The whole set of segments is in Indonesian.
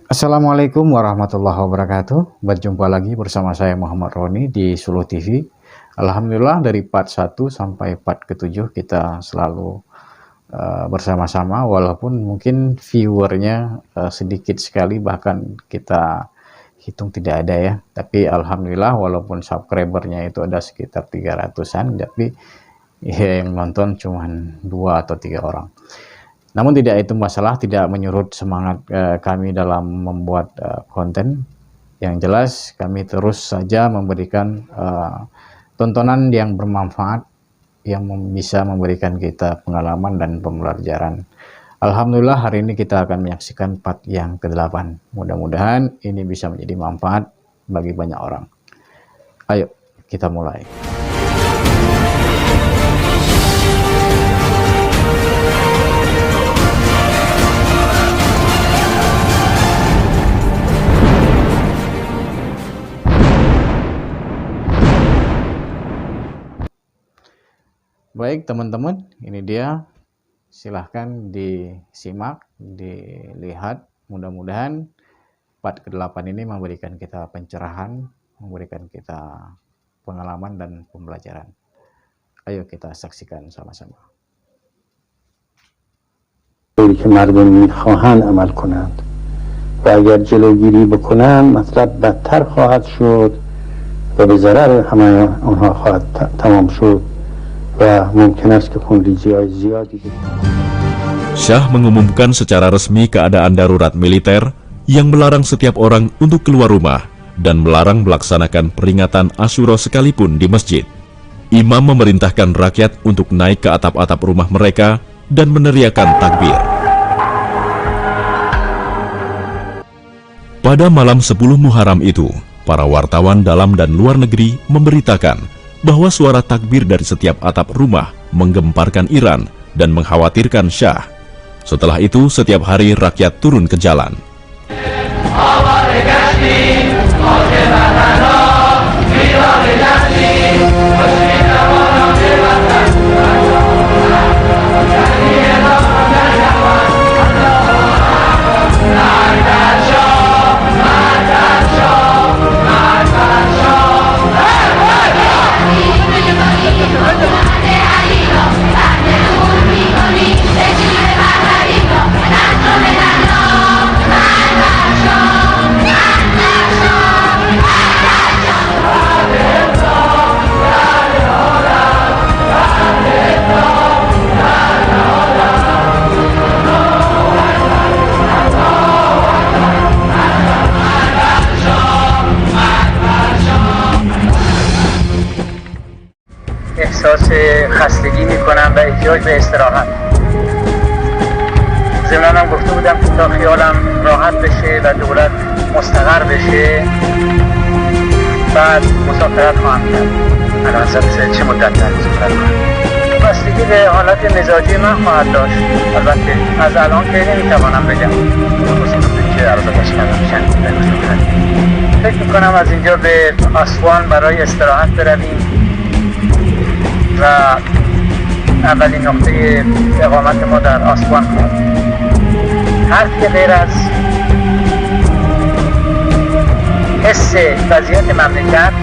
Assalamualaikum warahmatullahi wabarakatuh. Berjumpa lagi bersama saya Muhammad Roni di Suluh TV. Alhamdulillah dari part 1 sampai part ke-7 kita selalu bersama-sama, walaupun mungkin viewernya sedikit sekali, bahkan kita hitung tidak ada ya. Tapi alhamdulillah walaupun subscribernya itu ada sekitar 300-an, tapi yang nonton cuma 2 atau 3 orang. Namun tidak itu masalah, tidak menyurut semangat kami dalam membuat konten. Yang jelas kami terus saja memberikan tontonan yang bermanfaat, yang bisa memberikan kita pengalaman dan pembelajaran. Alhamdulillah hari ini kita akan menyaksikan part yang ke-8. Mudah-mudahan ini bisa menjadi manfaat bagi banyak orang. Ayo kita mulai. Baik teman-teman, ini dia, silahkan disimak, dilihat. Mudah-mudahan part ke-8 ini memberikan kita pencerahan, memberikan kita pengalaman dan pembelajaran. Ayo kita saksikan sama-sama. که مردم میخواهند عمل کنند و اگر جلوگیری بکنند مطلب بدتر خواهد شد و به ضرر همه آنها خواهد تمام شد و ممکن است که خونریزی‌های زیادی Syah mengumumkan secara resmi keadaan darurat militer yang melarang setiap orang untuk keluar rumah dan melarang melaksanakan peringatan Asyura sekalipun di masjid. Imam memerintahkan rakyat untuk naik ke atap-atap rumah mereka dan meneriakan takbir. Pada malam 10 Muharram itu, para wartawan dalam dan luar negeri memberitakan bahwa suara takbir dari setiap atap rumah menggemparkan Iran dan mengkhawatirkan Syah. Setelah itu, setiap hari rakyat turun ke jalan. احساس خستگی میکنم و احتیاج به استراحت. ضمناً هم گفته بودم که تا خیالم راحت بشه و دولت مستقر بشه بعد مسافرت خواهم کرد. البته چه مدت در مسافرت خواهم؟ بستگی به حالت مزاجی من خواهد داشت. البته از الان که نمیتوانم بگم. که عرض باش کردم فکر میکنم از اینجا به آسوان برای استراحت برویم و اولین نقطه اقامت ما در آسوان خواهد. حرف که غیر از حس وضعیت مملکت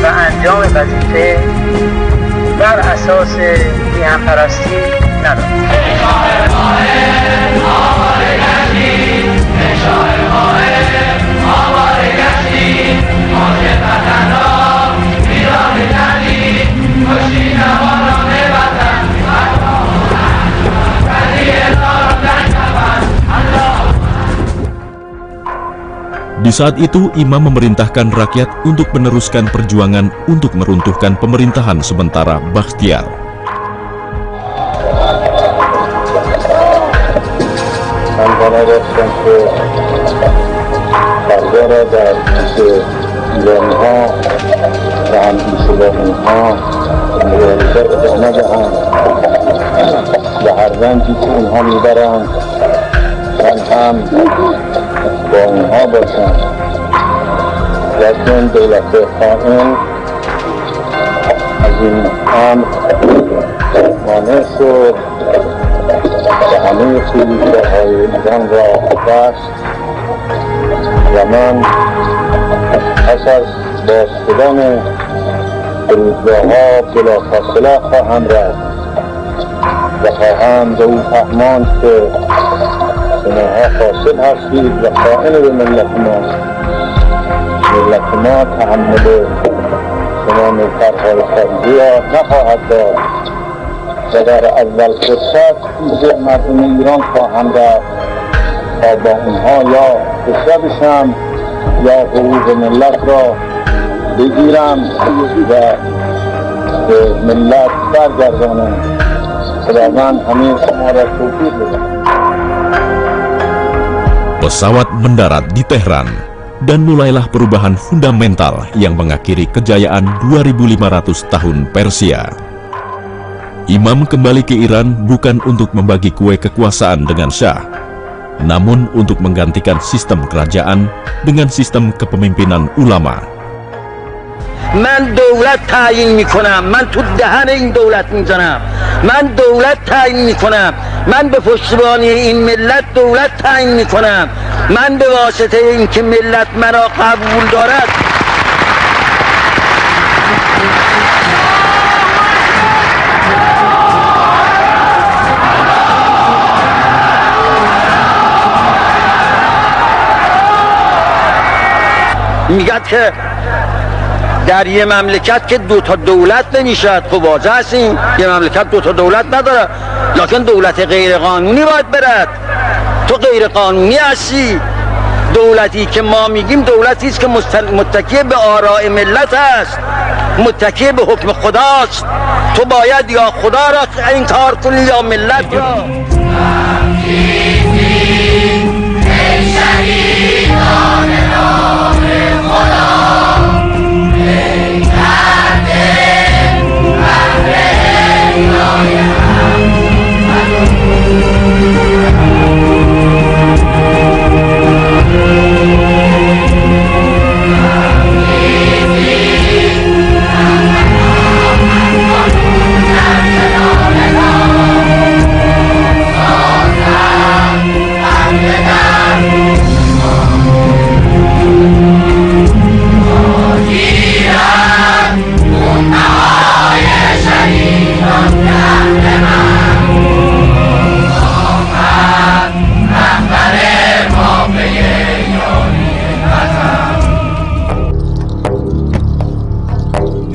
و انجام وظیفه بر اساس میهن‌پرستی ندارم. Di saat itu, Imam memerintahkan rakyat untuk meneruskan perjuangan untuk meruntuhkan pemerintahan sementara Bakhtiar. با اونها باشن لیکن دولت خائن از این امر مانع شد و همه خویشترهای ایران را بست و من پس از باز شدن فرودگاه‌ها بلافاصله خواهم رفت و خواهم به او فهماند که شماها فاسد هستید و خائن به ملت ما تحمل شما نوکرهای خارجی را نخواهد داد و در اول فرصت پیش مردم ایران خواهم رفت تا با اونها یا کشته بشم یا حقوق ملت را بگیرم و به ملت برگردانم. خداوند همه شما را توفیق بدهد. Pesawat mendarat di Tehran dan mulailah perubahan fundamental yang mengakhiri kejayaan 2500 tahun Persia. Imam kembali ke Iran bukan untuk membagi kue kekuasaan dengan Syah, namun untuk menggantikan sistem kerajaan dengan sistem kepemimpinan ulama. من دولت تعیین میکنم، من تو دهن این دولت میزنم، من دولت تعیین میکنم، من به پشتیبانی این ملت دولت تعیین میکنم، من به واسطه اینکه ملت مرا قبول دارد میگد که در یه مملکت که دو تا دولت نمیشد. خب واضح هستیم یه مملکت دو تا دولت نداره، لکن دولت غیر قانونی باید برد. تو غیر قانونی هستی. دولتی که ما میگیم دولتی است که متکی به آراء ملت است، متکی به حکم خداست. تو باید یا خدا را انکار کنی یا ملت را.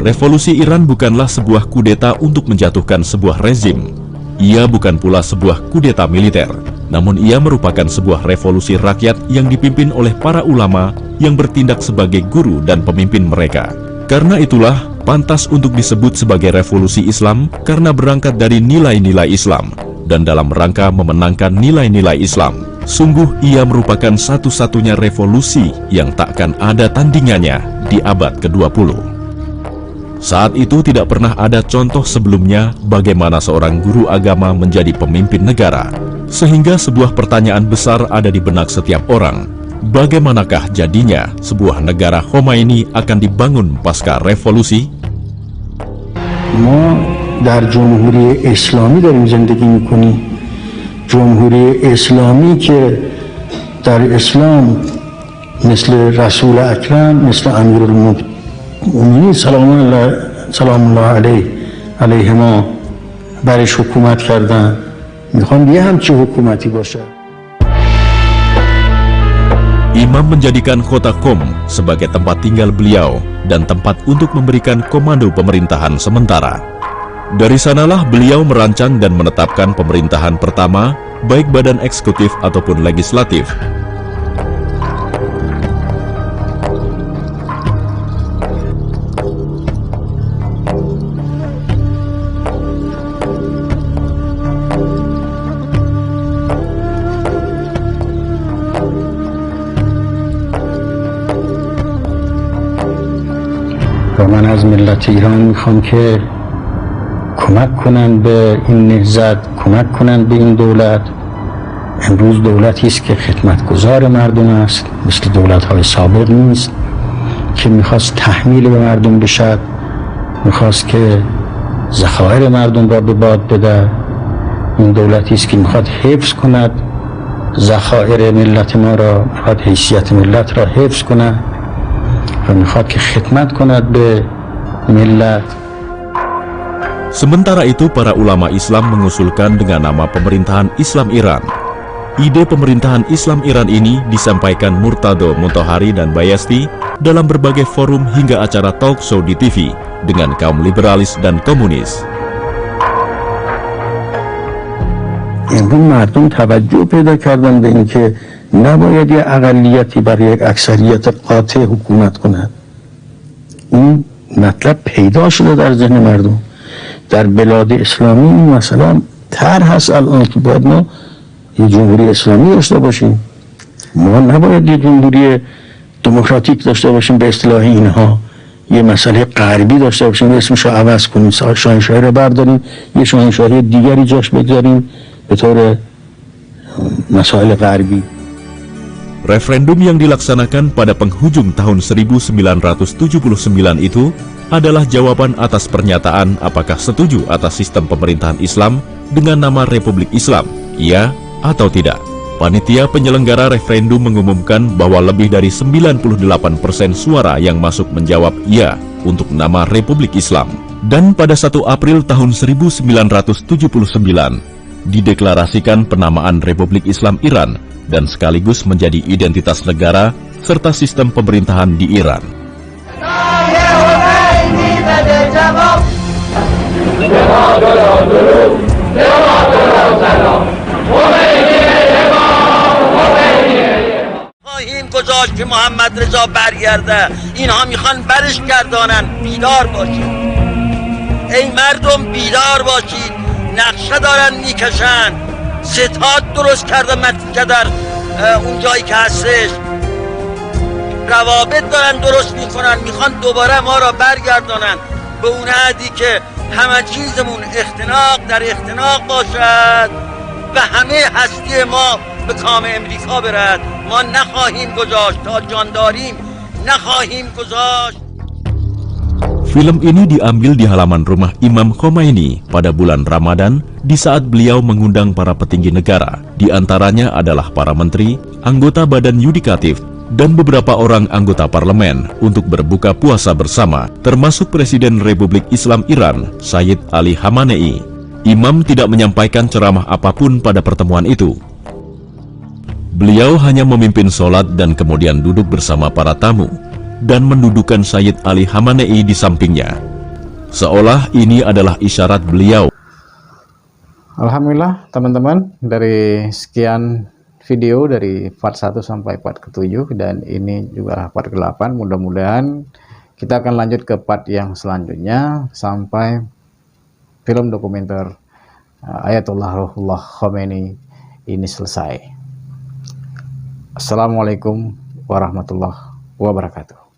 Revolusi Iran bukanlah sebuah kudeta untuk menjatuhkan sebuah rezim. Ia bukan pula sebuah kudeta militer, namun ia merupakan sebuah revolusi rakyat yang dipimpin oleh para ulama yang bertindak sebagai guru dan pemimpin mereka. Karena itulah, pantas untuk disebut sebagai revolusi Islam karena berangkat dari nilai-nilai Islam dan dalam rangka memenangkan nilai-nilai Islam. Sungguh ia merupakan satu-satunya revolusi yang takkan ada tandingannya di abad ke-20. Saat itu tidak pernah ada contoh sebelumnya bagaimana seorang guru agama menjadi pemimpin negara, sehingga sebuah pertanyaan besar ada di benak setiap orang. Bagaimanakah jadinya sebuah negara Khomeini akan dibangun pasca revolusi? ما در جمهوری اسلامی داریم زندگی میکنیم. جمهوری اسلامی که در اسلام مثل رسول اکرم، مثل امیرالمومنین سلام الله علیهما برش حکومت کردن. میخوام یه همچی حکومتی باشه. Imam menjadikan kota Qom sebagai tempat tinggal beliau dan tempat untuk memberikan komando pemerintahan sementara. Dari sanalah beliau merancang dan menetapkan pemerintahan pertama, baik badan eksekutif ataupun legislatif. و من از ملت ایران میخوام که کمک کنن به این نهضت، کمک کنن به این دولت. امروز دولتی است که خدمتگزار مردم است، مثل دولت‌های سابق نیست که میخواست تحمیل به مردم بشد، میخواست که ذخایر مردم را به باد بده. این دولتی است که میخواد حفظ کند ذخایر ملت ما را، میخواد حیثیت ملت را حفظ کند و میخواد که خدمت کند به ملت. Sementara itu, para ulama Islam mengusulkan dengan nama Pemerintahan Islam Iran. Ide Pemerintahan Islam Iran ini disampaikan Murtado Mutahari dan Bayasti dalam berbagai forum hingga acara talk show di TV dengan kaum liberalis dan komunis. امروز مردم توجه پیدا کردن به اینکه نباید یه اقلیتی برای یک اکثریت قاطع حکومت کند. این مطلب پیدا شده در ذهن مردم. در بلاد اسلامی این مثلا طرح هست الان که باید ما یه جمهوری اسلامی داشته باشیم. ما نباید یه جمهوری دموکراتیک داشته باشیم به اصطلاح اینها. یه مسئله غربی داشته باشیم، اسمش رو عوض کنیم، شاهنشاهی رو برداریم، یه شاهنشاهی دیگری جاش بگذاریم به طور مسائل غربی. Referendum yang dilaksanakan pada penghujung tahun 1979 itu adalah jawaban atas pernyataan apakah setuju atas sistem pemerintahan Islam dengan nama Republik Islam, iya atau tidak. Panitia penyelenggara referendum mengumumkan bahwa lebih dari 98% suara yang masuk menjawab iya untuk nama Republik Islam. Dan pada 1 April tahun 1979, dideklarasikan penamaan Republik Islam Iran dan sekaligus menjadi identitas negara serta sistem pemerintahan di Iran. خواهیم گذاشت که محمد رضا برگرده. اینها میخوان برش گردانن. بیدار باشید ای مردم، بیدار باشید. نقشه دارن میکشن، ستاد درست کرده مکه در اون جایی که هستش، روابط دارن درست میکنن، میخوان دوباره ما را برگردانن به اون حدی که همه چیزمون اختناق در اختناق باشد و همه هستی ما به کام امریکا برد. ما نخواهیم گذاشت، تا جان داریم نخواهیم گذاشت. Film ini diambil di halaman rumah Imam Khomeini pada bulan Ramadan di saat beliau mengundang para petinggi negara. Di antaranya adalah para menteri, anggota badan yudikatif, dan beberapa orang anggota parlemen untuk berbuka puasa bersama, termasuk Presiden Republik Islam Iran, Sayyid Ali Khamenei. Imam tidak menyampaikan ceramah apapun pada pertemuan itu. Beliau hanya memimpin sholat dan kemudian duduk bersama para tamu dan mendudukan Sayyid Ali Khamenei di sampingnya. Seolah ini adalah isyarat beliau. Alhamdulillah teman-teman, dari sekian video dari part 1 sampai part ke-7 dan ini juga part ke-8, mudah-mudahan kita akan lanjut ke part yang selanjutnya sampai film dokumenter Ayatollah Ruhollah Khomeini ini selesai. Assalamualaikum warahmatullahi wabarakatuh.